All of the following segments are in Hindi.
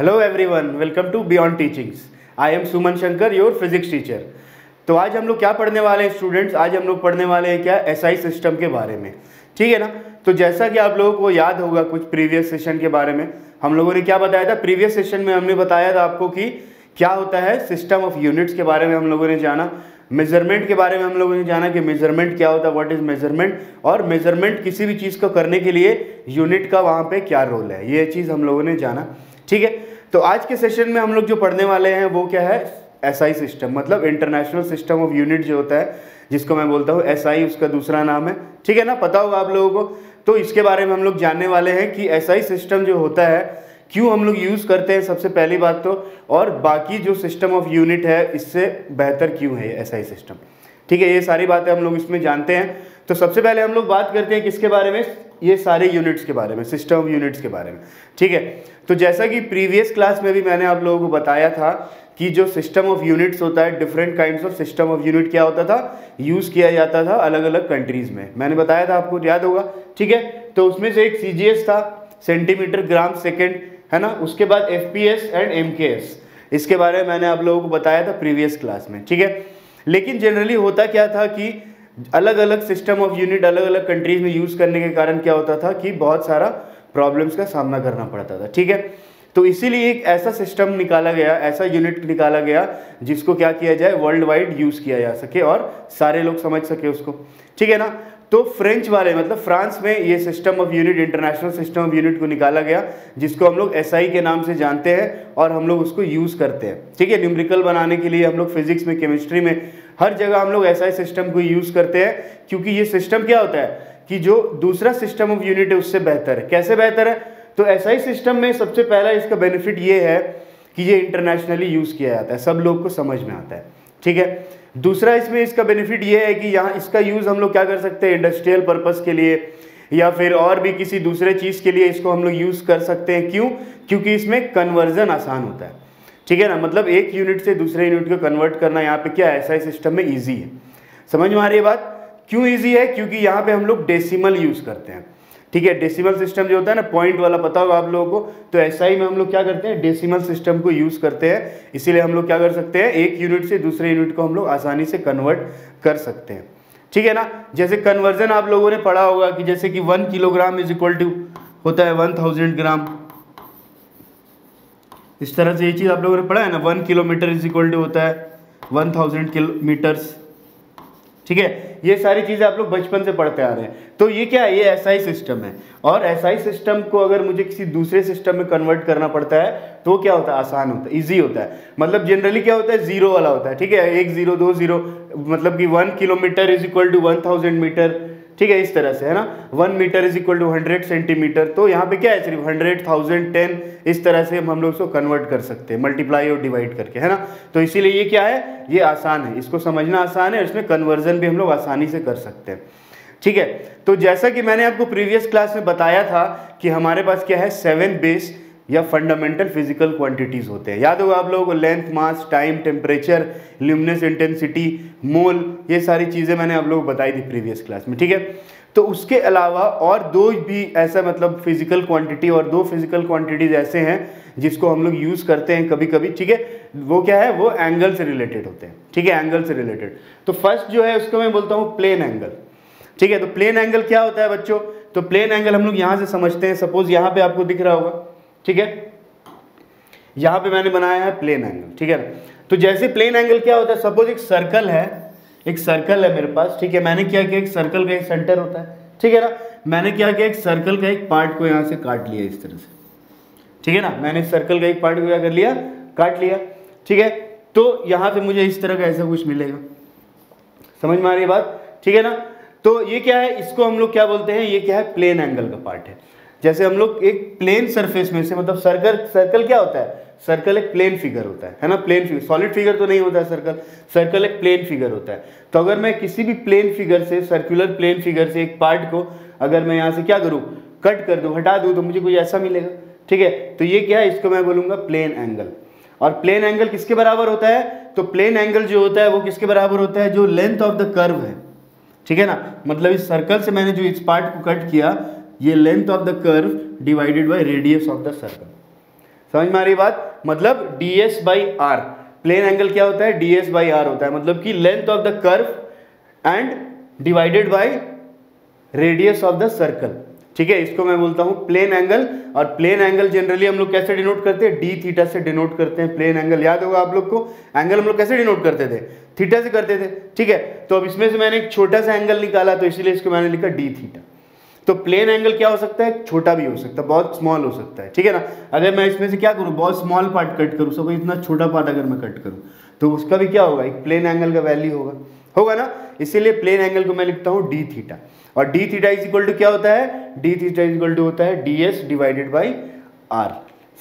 Hello everyone, welcome to beyond teachings. I am Suman Shankar, your physics teacher. तो आज हम लोग क्या पढ़ने वाले हैं स्टूडेंट्स? आज हम लोग पढ़ने वाले हैं क्या, एसआई सिस्टम के बारे में। ठीक है ना। तो जैसा कि आप लोगों को याद होगा कुछ प्रीवियस सेशन के बारे में हम लोगों ने क्या बताया था। प्रीवियस सेशन में हमने बताया था आपको कि क्या होता है सिस्टम ऑफ यूनिट्स के बारे में हम लोगों ने जाना। मेजरमेंट के बारे में हम लोगों ने जाना कि मेजरमेंट क्या होता है, व्हाट इज मेजरमेंट, और मेजरमेंट किसी भी चीज़ को करने के लिए यूनिट का वहाँ पे क्या रोल है, ये चीज़ हम लोगों ने जाना। ठीक है। तो आज के सेशन में हम लोग जो पढ़ने वाले हैं वो क्या है, एसआई सिस्टम, मतलब इंटरनेशनल सिस्टम ऑफ यूनिट जो होता है, जिसको मैं बोलता हूँ एसआई, उसका दूसरा नाम है। ठीक है ना, पता होगा आप लोगों को। तो इसके बारे में हम लोग जानने वाले हैं कि एसआई सिस्टम जो होता है क्यों हम लोग यूज़ करते हैं, सबसे पहली बात तो, और बाकी जो सिस्टम ऑफ यूनिट है इससे बेहतर क्यों है एसआई सिस्टम। ठीक है, ये सारी बातें हम लोग इसमें जानते हैं। तो सबसे पहले हम लोग बात करते हैं किसके बारे में, ये सारे यूनिट्स के बारे में, सिस्टम ऑफ यूनिट्स के बारे में। ठीक है। तो जैसा कि प्रीवियस क्लास में भी मैंने आप लोगों को बताया था कि जो सिस्टम ऑफ यूनिट्स होता है, different kinds of system of unit क्या होता था, यूज़ किया जाता था अलग अलग कंट्रीज़ में। मैंने बताया था, आपको याद होगा। ठीक है। तो उसमें से एक सीजीएस था, सेंटीमीटर ग्राम सेकेंड, है ना। उसके बाद एफपीएस एंड एमकेएस, इसके बारे में मैंने आप लोगों को बताया था प्रीवियस क्लास में। ठीक है। लेकिन जनरली होता क्या था कि अलग अलग सिस्टम ऑफ यूनिट अलग अलग कंट्रीज में यूज़ करने के कारण क्या होता था कि बहुत सारा प्रॉब्लम्स का सामना करना पड़ता था। ठीक है। तो इसीलिए एक ऐसा सिस्टम निकाला गया, ऐसा यूनिट निकाला गया जिसको क्या किया जाए, वर्ल्ड वाइड यूज़ किया जा सके और सारे लोग समझ सके उसको। ठीक है ना। तो फ्रेंच वाले, मतलब फ्रांस में ये system of unit, international system of unit को निकाला गया, जिसको हम लोग एसआई के नाम से जानते हैं और हम लोग उसको यूज़ करते हैं। ठीक है। न्यूमेरिकल बनाने के लिए हम लोग फिजिक्स में, केमिस्ट्री में, हर जगह हम लोग एसआई सिस्टम को यूज़ करते हैं, क्योंकि ये सिस्टम क्या होता है कि जो दूसरा सिस्टम ऑफ यूनिट है उससे बेहतर है। कैसे बेहतर है? तो एसआई सिस्टम में सबसे पहला इसका बेनिफिट ये है कि ये इंटरनेशनली यूज़ किया जाता है, सब लोग को समझ में आता है। ठीक है। दूसरा इसमें इसका बेनिफिट ये है कि यहाँ इसका यूज़ हम लोग क्या कर सकते हैं, इंडस्ट्रियल पर्पस के लिए या फिर और भी किसी दूसरे चीज़ के लिए इसको हम लोग यूज़ कर सकते हैं। क्यों? क्योंकि इसमें कन्वर्जन आसान होता है। ठीक है ना। मतलब एक यूनिट से दूसरे यूनिट को कन्वर्ट करना यहाँ पे क्या है, एसआई सिस्टम में ईजी है। समझ में आ रही है बात? क्यों ईजी है? क्योंकि यहाँ पे हम लोग डेसिमल यूज़ करते हैं। ठीक है। डेसिमल सिस्टम जो होता है ना, पॉइंट वाला, पता होगा आप लोगों को। तो एसआई में हम लोग क्या करते हैं, डेसिमल सिस्टम को यूज़ करते हैं। इसीलिए हम लोग क्या कर सकते हैं, एक यूनिट से दूसरे यूनिट को हम लोग आसानी से कन्वर्ट कर सकते हैं। ठीक है ना। जैसे कन्वर्जन आप लोगों ने पढ़ा होगा कि जैसे कि 1 किलोग्राम इज इक्वल टू होता है 1000 ग्राम। इस तरह से ये चीज़ आप लोगों ने पढ़ा है ना, 1 किलोमीटर इज इक्वल टू होता है 1000 किलोमीटर्स। ठीक है। ये सारी चीज़ें आप लोग बचपन से पढ़ते आ रहे हैं। तो ये क्या है, ये एसआई सिस्टम है। और एसआई सिस्टम को अगर मुझे किसी दूसरे सिस्टम में कन्वर्ट करना पड़ता है तो क्या होता है, आसान होता है, ईजी होता है। मतलब जनरली क्या होता है, जीरो वाला होता है। ठीक है। 1 0 2 0, मतलब कि 1 kilometre is equal to 1000 metre. ठीक है, इस तरह से, है ना। 1 metre is equal to 100 centimetre. तो यहाँ पे क्या है, सिर्फ 100, 1000, 10, इस तरह से हम लोग इसको कन्वर्ट कर सकते हैं, मल्टीप्लाई और डिवाइड करके, है ना। तो इसीलिए ये क्या है, ये आसान है, इसको समझना आसान है, और इसमें कन्वर्जन भी हम लोग आसानी से कर सकते हैं। ठीक है। तो जैसा कि मैंने आपको प्रीवियस क्लास में बताया था कि हमारे पास क्या है, 7 बेस या फंडामेंटल फिजिकल क्वांटिटीज होते हैं। याद होगा आप लोगों को, लेंथ, मास, टाइम, टेम्परेचर, ल्यूमिनस इंटेंसिटी, मोल, ये सारी चीज़ें मैंने आप लोगों को बताई थी प्रीवियस क्लास में। ठीक है। तो उसके अलावा और दो भी ऐसा, मतलब फिजिकल क्वांटिटी, और 2 फिजिकल क्वांटिटीज ऐसे हैं जिसको हम लोग यूज़ करते हैं कभी कभी। ठीक है। वो क्या है, वो एंगल से रिलेटेड होते हैं। ठीक है, एंगल से रिलेटेड। तो फर्स्ट जो है उसको मैं बोलता हूँ प्लेन एंगल। ठीक है। तो प्लेन एंगल क्या होता है बच्चों? तो प्लेन एंगल हम लोग यहाँ से समझते हैं। सपोज यहाँ पे आपको दिख रहा होगा, ठीक है, यहाँ पे मैंने बनाया है प्लेन एंगल। ठीक है। तो जैसे प्लेन एंगल क्या होता है, सपोज एक सर्कल है, एक सर्कल है मेरे पास। ठीक है। मैंने क्या किया, एक सर्कल का एक सेंटर होता है, ठीक है ना। मैंने क्या किया, एक सर्कल का एक पार्ट को यहाँ से काट लिया इस तरह से। ठीक है ना। मैंने सर्कल का एक पार्ट को क्या कर लिया, काट लिया। ठीक है। तो यहाँ पे मुझे इस तरह का ऐसा कुछ मिलेगा। समझ में आ रही है बात? ठीक है ना। तो ये क्या है, इसको हम लोग क्या बोलते हैं, ये क्या है, प्लेन एंगल का पार्ट है। जैसे हम लोग एक प्लेन सरफेस में से, मतलब सर्कल क्या होता है, सर्कल एक प्लेन फिगर होता है ना। प्लेन फिगर, सॉलिड फिगर तो नहीं होता है सर्कल एक प्लेन फिगर होता है। तो अगर मैं किसी भी प्लेन फिगर से, सर्कुलर प्लेन फिगर से एक पार्ट को अगर मैं यहाँ से क्या करूँ, कट कर दूँ, हटा दूँ, तो मुझे कुछ ऐसा मिलेगा। ठीक है। तो ये क्या है, इसको मैं बोलूँगा प्लेन एंगल। और प्लेन एंगल किसके बराबर होता है? तो प्लेन एंगल जो होता है वो किसके बराबर होता है, जो लेंथ ऑफ द कर्व है। ठीक है ना। मतलब इस सर्कल से मैंने जो इस पार्ट को कट किया, ये length of the curve divided by radius of the circle. समझ में आ रही बात? मतलब ds by R, plane angle क्या होता है? ds बाई आर होता है, मतलब कि length of the curve and divided by radius of the circle. ठीक है, इसको मैं बोलता हूं प्लेन एंगल। और प्लेन एंगल जनरली हम लोग कैसे डिनोट करते हैं? डी थीटा से डिनोट करते हैं प्लेन एंगल। याद होगा आप लोग को, एंगल हम लोग कैसे डिनोट करते थे? थीटा से करते थे। ठीक है, तो अब इसमें से मैंने एक छोटा सा एंगल निकाला, तो इसीलिए इसको मैंने लिखा डी थीटा। तो प्लेन एंगल क्या हो सकता है? छोटा भी हो सकता है, बहुत स्मॉल हो सकता है। ठीक है ना, अगर मैं इसमें से क्या करूँ, बहुत स्मॉल पार्ट कट करूँ, सपोज इतना छोटा पार्ट अगर मैं कट करूँ, तो उसका भी क्या होगा? एक प्लेन एंगल का वैल्यू होगा ना। इसीलिए प्लेन एंगल को मैं लिखता हूँ डी थीटा। और d theta is equal to क्या होता है? D theta is equal to होता है ds डिवाइडेड बाई आर।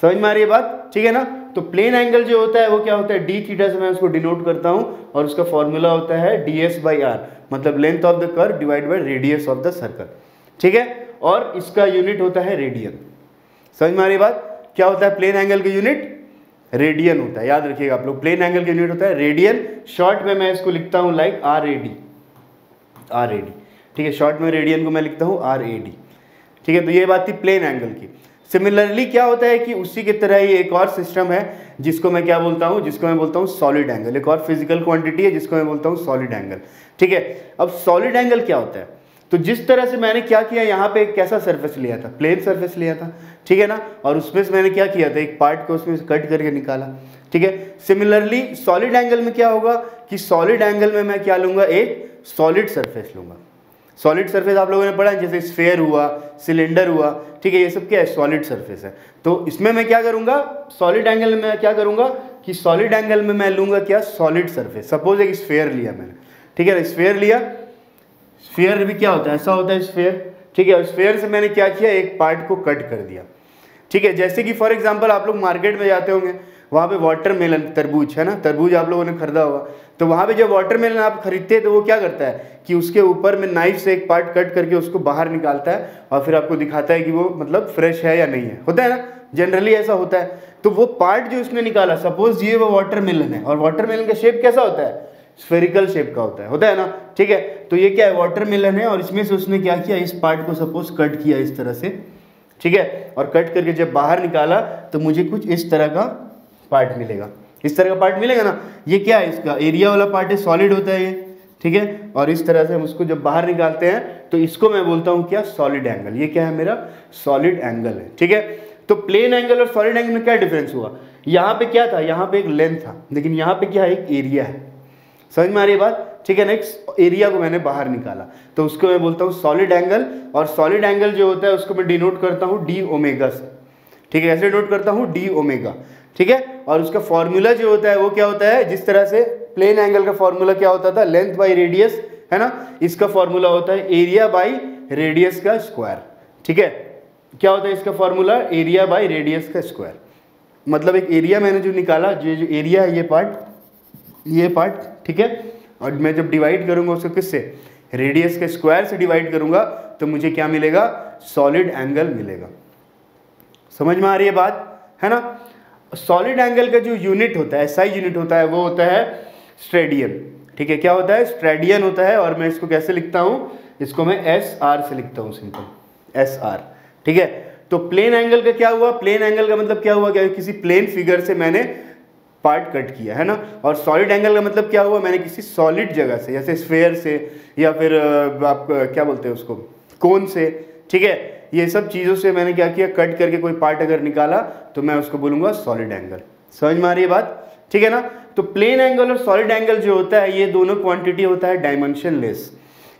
समझ में आ रही है बात? ठीक है ना। तो प्लेन एंगल जो होता है वो क्या होता है? डी थीटा से मैं उसको डिनोट करता हूँ, और उसका फॉर्मूला होता है ds बाई आर, मतलब length of the curve divide by radius of the circle. ठीक है, और इसका यूनिट होता है रेडियन। समझ में आ रही बात? क्या होता है प्लेन एंगल का यूनिट? रेडियन होता है, याद रखिएगा आप लोग, प्लेन एंगल का यूनिट होता है रेडियन। शॉर्ट में मैं इसको लिखता हूँ लाइक RAD। ठीक है, शॉर्ट में रेडियन को मैं लिखता हूँ RAD। ठीक है, तो ये बात थी प्लेन एंगल की। सिमिलरली क्या होता है कि उसी की तरह ही एक और सिस्टम है जिसको मैं क्या बोलता हूँ? जिसको मैं बोलता हूँ सॉलिड एंगल। एक और फिजिकल क्वांटिटी है जिसको मैं बोलता हूँ सॉलिड एंगल। ठीक है, अब सॉलिड एंगल क्या होता है? तो जिस तरह से मैंने क्या किया, यहाँ पे एक कैसा सरफेस लिया था? प्लेन सरफेस लिया था। ठीक है ना, और उसमें से मैंने क्या किया था? एक पार्ट को उसमें से कट करके निकाला। ठीक है, सिमिलरली सॉलिड एंगल में क्या होगा कि सॉलिड एंगल में मैं क्या लूंगा? एक सॉलिड सरफेस लूंगा। सॉलिड सरफेस आप लोगों ने पढ़ा है, जैसे स्फेयर हुआ, सिलेंडर हुआ। ठीक है, ये सब क्या है? सॉलिड सरफेस है। तो इसमें मैं क्या करूंगा? सॉलिड एंगल में मैं क्या करूंगा कि सॉलिड एंगल में मैं लूंगा क्या? Solid surface. सपोज एक स्फेयर लिया मैंने। ठीक है ना, स्फेयर लिया। स्फेयर भी क्या होता है? ऐसा होता है स्फेयर। ठीक है, स्फेयर से मैंने क्या किया? एक पार्ट को कट कर दिया। ठीक है, जैसे कि फॉर एग्जांपल आप लोग मार्केट में जाते होंगे, वहाँ पे वाटरमेलन, तरबूज है ना, तरबूज आप लोगों ने खरीदा होगा। तो वहाँ पे जब वाटरमेलन आप खरीदते हैं तो वो क्या करता है कि उसके ऊपर में नाइफ से एक पार्ट कट करके उसको बाहर निकालता है, और फिर आपको दिखाता है कि वो मतलब फ्रेश है या नहीं है। होता है ना, जनरली ऐसा होता है। तो वो पार्ट जो उसने निकाला, सपोज ये वो वाटरमेलन है, और वाटरमेलन का शेप कैसा होता है? स्फेरिकल शेप का होता है ना। ठीक है, तो ये क्या है? वाटरमेलन है, और इसमें से उसने क्या किया? इस पार्ट को सपोज कट किया इस तरह से। ठीक है, और कट करके जब बाहर निकाला तो मुझे कुछ इस तरह का पार्ट मिलेगा। इस तरह का पार्ट मिलेगा ना। ये क्या है? इसका एरिया वाला पार्ट है, सॉलिड होता है ये। ठीक है, और इस तरह से हम उसको जब बाहर निकालते हैं तो इसको मैं बोलता हूँ क्या? Solid angle. ये क्या है? मेरा सॉलिड एंगल है। ठीक है, तो प्लेन एंगल और सॉलिड एंगल में क्या डिफरेंस हुआ? यहाँ पे क्या था? यहाँ पे एक लेंथ था, लेकिन यहाँ पे क्या है? एक एरिया है। समझ में आ रही है बात? ठीक है, नेक्स्ट एरिया को मैंने बाहर निकाला, तो उसको मैं बोलता हूँ सॉलिड एंगल। और सॉलिड एंगल जो होता है उसको मैं डिनोट करता हूँ डी ओमेगा से। ठीक है, ऐसे डिनोट करता हूँ डी ओमेगा। ठीक है, और उसका फॉर्मूला जो होता है वो क्या होता है? जिस तरह से प्लेन एंगल का फॉर्मूला क्या होता था? लेंथ बाई रेडियस, है ना। इसका फॉर्मूला होता है एरिया बाई रेडियस का स्क्वायर। ठीक है, क्या होता है इसका फॉर्मूला? एरिया बाई रेडियस का स्क्वायर। मतलब एक एरिया मैंने जो निकाला, जो एरिया है ये पार्ट, ठीक है, और मैं जब डिवाइड करूंगा उसको किससे? रेडियस के स्क्वायर से डिवाइड करूंगा, तो मुझे क्या मिलेगा? सॉलिड एंगल मिलेगा। समझ में आ रही है बात? है ना। सॉलिड एंगल का जो यूनिट होता है, SI यूनिट होता है, वो होता है स्ट्रेडियन। ठीक है, क्या होता है? स्ट्रेडियन होता है। और मैं इसको कैसे लिखता हूँ? इसको मैं SR से लिखता हूँ, सिंपल SR। ठीक है, तो प्लेन एंगल का क्या हुआ? प्लेन एंगल का मतलब क्या हुआ? क्या किसी प्लेन फिगर से मैंने पार्ट कट किया, है ना। और सॉलिड एंगल का मतलब क्या हुआ? मैंने किसी सॉलिड जगह से, जैसे स्फेयर से, या फिर आप क्या बोलते हैं उसको, कोन से। ठीक है, ये सब चीज़ों से मैंने क्या किया? कट करके कोई पार्ट अगर निकाला तो मैं उसको बोलूँगा सॉलिड एंगल। समझ में आ रही है बात? ठीक है ना। तो प्लेन एंगल और सॉलिड एंगल जो होता है, ये दोनों क्वांटिटी होता है डायमेंशन लेस।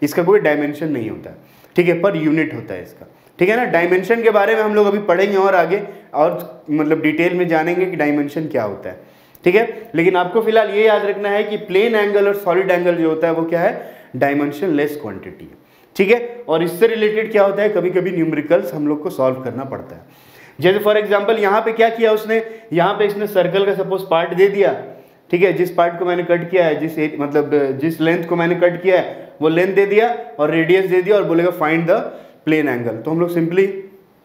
इसका कोई डायमेंशन नहीं होता है। ठीक है, पर यूनिट होता है इसका। ठीक है ना। डायमेंशन के बारे में हम लोग अभी पढ़ेंगे और आगे, और मतलब डिटेल में जानेंगे कि डायमेंशन क्या होता है। ठीक है, लेकिन आपको फिलहाल ये याद रखना है कि प्लेन एंगल और सॉलिड एंगल जो होता है वो क्या है? डायमेंशन लेस क्वांटिटी है। ठीक है, और इससे रिलेटेड क्या होता है? कभी कभी न्यूमेरिकल्स हम लोग को सॉल्व करना पड़ता है। जैसे फॉर एग्जांपल यहाँ पे क्या किया उसने? यहाँ पे इसने सर्कल का सपोज पार्ट दे दिया। ठीक है, जिस पार्ट को मैंने कट किया है, जिस लेंथ को मैंने कट किया है वो लेंथ दे दिया, और रेडियस दे दिया, और बोलेगा फाइंड द प्लेन एंगल। तो हम लोग सिंपली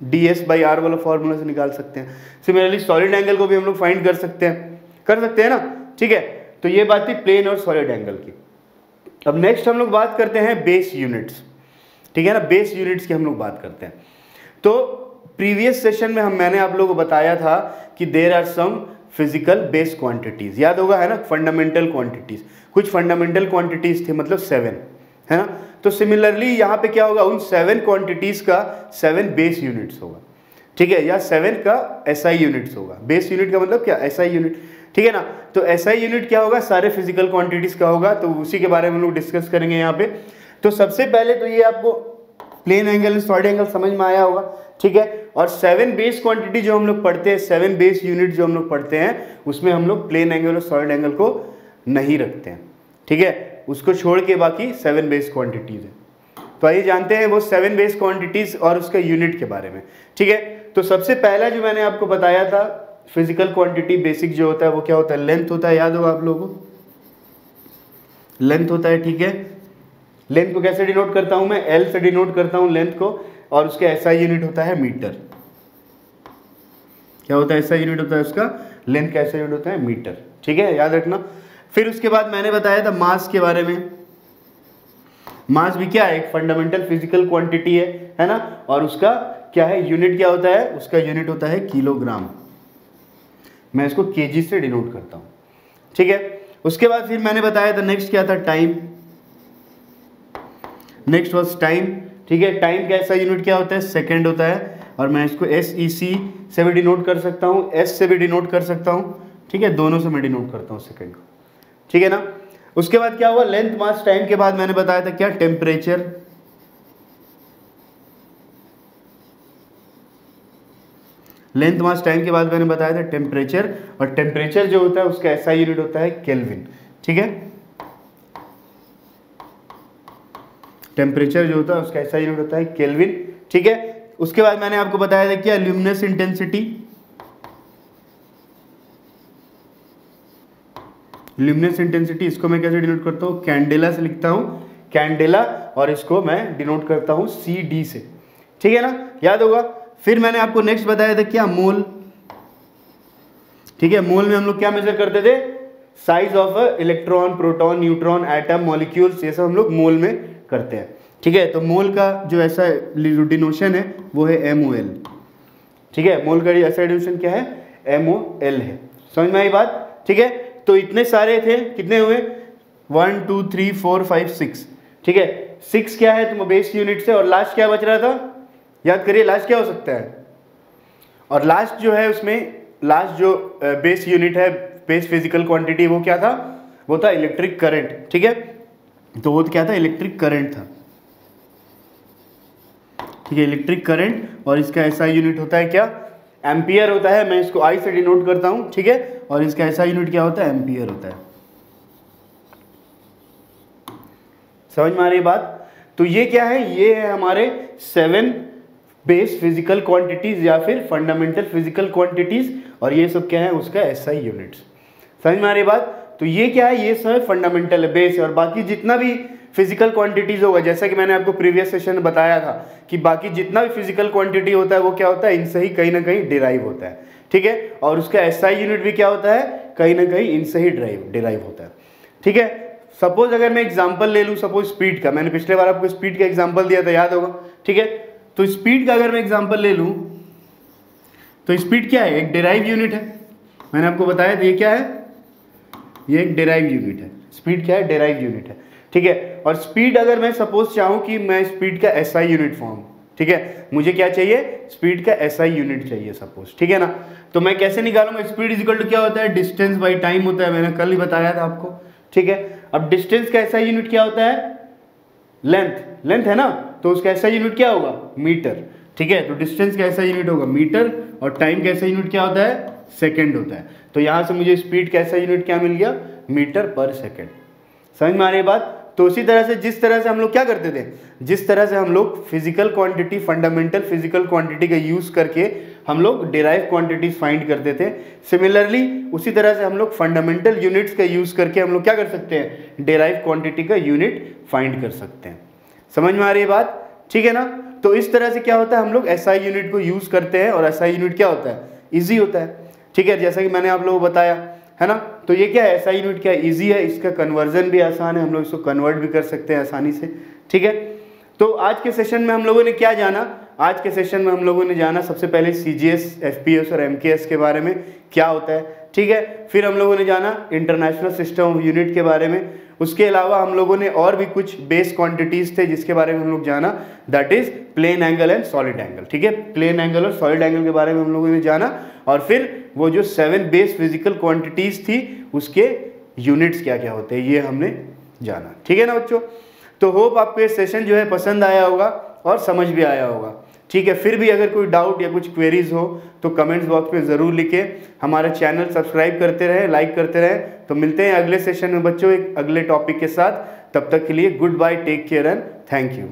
ds बाई आर वाला फॉर्मूला से निकाल सकते हैं। सिमिलरली सॉलिड एंगल को भी हम लोग फाइंड कर सकते हैं ना। ठीक है, तो ये बात थी प्लेन और सॉलिड एंगल की। अब नेक्स्ट हम लोग बात करते हैं बेस यूनिट्स। ठीक है ना, बेस यूनिट्स की हम लोग बात करते हैं। तो प्रीवियस सेशन में मैंने आप लोगों को बताया था कि there are some physical base quantities, याद होगा है ना, फंडामेंटल क्वांटिटीज, कुछ फंडामेंटल क्वांटिटीज थे मतलब 7, है ना। तो सिमिलरली यहाँ पे क्या होगा, उन 7 क्वांटिटीज का 7 बेस यूनिट्स होगा, ठीक है, या 7 का एसआई यूनिट्स होगा। बेस यूनिट का मतलब क्या, एसआई यूनिट, ठीक है ना। तो एसआई यूनिट क्या होगा, सारे फिजिकल क्वांटिटीज का होगा, तो उसी के बारे में हम लोग डिस्कस करेंगे यहाँ पे। तो सबसे पहले तो ये आपको प्लेन एंगल सॉलिड एंगल समझ में आया होगा, ठीक है। और 7 बेस क्वांटिटी जो हम लोग पढ़ते हैं, 7 बेस यूनिट जो हम लोग पढ़ते हैं, उसमें हम लोग प्लेन एंगल और सॉलिड एंगल को नहीं रखते हैं, ठीक है, उसको छोड़ के बाकी 7 बेस क्वांटिटीज है। तो आइए जानते हैं वो 7 बेस क्वांटिटीज और उसका यूनिट के बारे में, ठीक है। तो सबसे पहला जो मैंने आपको बताया था फिजिकल क्वांटिटी बेसिक जो होता है वो क्या होता है, लेंथ होता है, याद होगा आप लोगों को, लेंथ होता है, ठीक है। लेंथ को कैसे डिनोट करता हूं मैं, एल से डिनोट करता हूं लेंथ को, और उसका एसआई यूनिट होता है मीटर। क्या होता है, एसआई यूनिट होता है उसका, लेंथ का एसआई यूनिट होता है मीटर, ठीक है, याद रखना। फिर उसके बाद मैंने बताया था मास के बारे में। मास भी क्या है, एक फंडामेंटल फिजिकल क्वांटिटी है ना, और उसका क्या है, यूनिट क्या होता है, उसका यूनिट होता है किलोग्राम। मैं इसको केजी से डिनोट करता हूं, ठीक है। उसके बाद फिर मैंने बताया था नेक्स्ट क्या था, टाइम। नेक्स्ट वाज टाइम, ठीक है। टाइम का ऐसा यूनिट क्या होता है, सेकंड होता है, और मैं इसको SEC से भी डिनोट कर सकता हूँ, S से भी डिनोट कर सकता हूँ, ठीक है, दोनों से मैं डिनोट करता हूँ सेकंड को, ठीक है ना। उसके बाद क्या हुआ, लेंथ मास टाइम के बाद मैंने बताया था क्या, टेम्परेचर। लेंथ मास टाइम के बाद मैंने बताया था टेम्परेचर, और टेम्परेचर जो होता है उसका ऐसा यूनिट होता है केल्विन, ठीक है। टेम्परेचर जो होता है उसका ऐसा यूनिट होता है केल्विन, ठीक है। उसके बाद मैंने आपको बताया था क्या, ल्यूमिनस इंटेंसिटी। ल्यूमिनस इंटेंसिटी इसको मैं कैसे डिनोट करता हूँ, कैंडेला से लिखता हूँ, कैंडेला, और इसको मैं डिनोट करता हूँ CD से, ठीक है ना, याद होगा। फिर मैंने आपको नेक्स्ट बताया था क्या, मोल, ठीक है। मोल में हम लोग क्या मेजर करते थे, size of electron, proton, neutron, atom, molecules, ये सब हम लोग मोल में करते हैं, ठीक है। तो मोल का जो ऐसा डिनोशन है वो है MOL, ठीक है। मोल का ऐसा डिनोशन क्या है, MOL है। समझ में आई बात, ठीक है। तो इतने सारे थे, कितने हुए, 1 2 3 4 5 6, ठीक है। 6 क्या है, तो बेस यूनिट से, और लास्ट क्या बच रहा था, याद करिए लास्ट क्या हो सकता है। और लास्ट जो है उसमें, लास्ट जो बेस यूनिट है, बेस फिजिकल क्वांटिटी, वो क्या था, वो था इलेक्ट्रिक करंट, ठीक है। तो वो क्या था, इलेक्ट्रिक करंट था, ठीक है, इलेक्ट्रिक करंट, और इसका ऐसा यूनिट होता है क्या, एम्पियर होता है। मैं इसको I से डिनोट करता हूं, ठीक है, और इसका ऐसा यूनिट क्या होता है, एम्पियर होता है। समझ में आ रही बात। तो ये क्या है, ये है हमारे 7 बेस फिजिकल क्वांटिटीज या फिर फंडामेंटल फिजिकल क्वांटिटीज, और ये सब क्या है, उसका SI यूनिट्स। समझ में आ रही बात। तो ये क्या है, ये सब फंडामेंटल बेस है, और बाकी जितना भी फिजिकल क्वांटिटीज होगा, जैसा कि मैंने आपको प्रीवियस सेशन में बताया था कि बाकी जितना भी फिजिकल क्वांटिटी होता है वो क्या होता है, इनसे ही कहीं ना कहीं डिराइव होता है, ठीक है। और उसका SI यूनिट भी क्या होता है, कहीं ना कहीं इनसे ही डिराइव होता है, ठीक है। सपोज अगर मैं एग्जाम्पल ले लूँ, सपोज स्पीड का, मैंने पिछले बार आपको स्पीड का एग्जाम्पल दिया था, याद होगा, ठीक है। तो स्पीड का अगर मैं एग्जाम्पल ले लूँ, तो स्पीड क्या है, एक डिराइव यूनिट है। मैंने आपको बताया था ये क्या है, ये एक डिराइव यूनिट है। स्पीड क्या है, डिराइव यूनिट है, ठीक है। और स्पीड अगर मैं सपोज चाहूँ कि मैं स्पीड का SI यूनिट फॉर्म, ठीक है, मुझे क्या चाहिए, स्पीड का SI यूनिट चाहिए सपोज, ठीक है ना। तो मैं कैसे निकालूंगा, स्पीड इज इक्वल टू क्या होता है, डिस्टेंस बाई टाइम होता है, मैंने कल ही बताया था आपको, ठीक है। अब डिस्टेंस का SI यूनिट क्या होता है, लेंथ, लेंथ है ना, तो उसका SI यूनिट क्या होगा, मीटर, ठीक है। तो डिस्टेंस का SI यूनिट होगा मीटर, और टाइम का SI यूनिट क्या होता है, सेकंड होता है। तो यहाँ से मुझे स्पीड का SI यूनिट क्या मिल गया, मीटर पर सेकंड। समझ में आ रही बात। तो उसी तरह से जिस तरह से हम लोग क्या करते थे, जिस तरह से हम लोग physical quantity, fundamental physical quantity का यूज करके हम लोग डिराइव क्वांटिटीज फाइंड करते थे, सिमिलरली उसी तरह से हम लोग फंडामेंटल यूनिट्स का यूज करके हम लोग क्या कर सकते हैं, डिराइव क्वांटिटी का यूनिट फाइंड कर सकते हैं। समझ में आ रही है बात, ठीक है ना। तो इस तरह से क्या होता है, हम लोग SI यूनिट को यूज करते हैं, और SI यूनिट क्या होता है, इजी होता है, ठीक है, जैसा कि मैंने आप लोगों को बताया है ना। तो ये क्या है, SI यूनिट क्या है, इजी है, इसका कन्वर्जन भी आसान है, हम लोग इसको कन्वर्ट भी कर सकते हैं आसानी से, ठीक है। तो आज के सेशन में हम लोगों ने क्या जाना, आज के सेशन में हम लोगों ने जाना सबसे पहले CGS, FPS और MKS के बारे में क्या होता है, ठीक है। फिर हम लोगों ने जाना इंटरनेशनल सिस्टम ऑफ यूनिट के बारे में। उसके अलावा हम लोगों ने और भी कुछ बेस क्वांटिटीज थे जिसके बारे में हम लोग जाना, that is plane angle and solid angle, ठीक है। प्लेन एंगल और सॉलिड एंगल के बारे में हम लोगों ने जाना, और फिर वो जो 7 बेस फिजिकल क्वांटिटीज थी उसके यूनिट्स क्या क्या होते हैं ये हमने जाना, ठीक है ना बच्चों। तो होप आपको ये सेशन जो है पसंद आया होगा और समझ भी आया होगा, ठीक है। फिर भी अगर कोई डाउट या कुछ क्वेरीज हो तो कमेंट्स बॉक्स में ज़रूर लिखें। हमारा चैनल सब्सक्राइब करते रहें, लाइक करते रहें। तो मिलते हैं अगले सेशन में बच्चों एक अगले टॉपिक के साथ। तब तक के लिए goodbye, take care and thank you.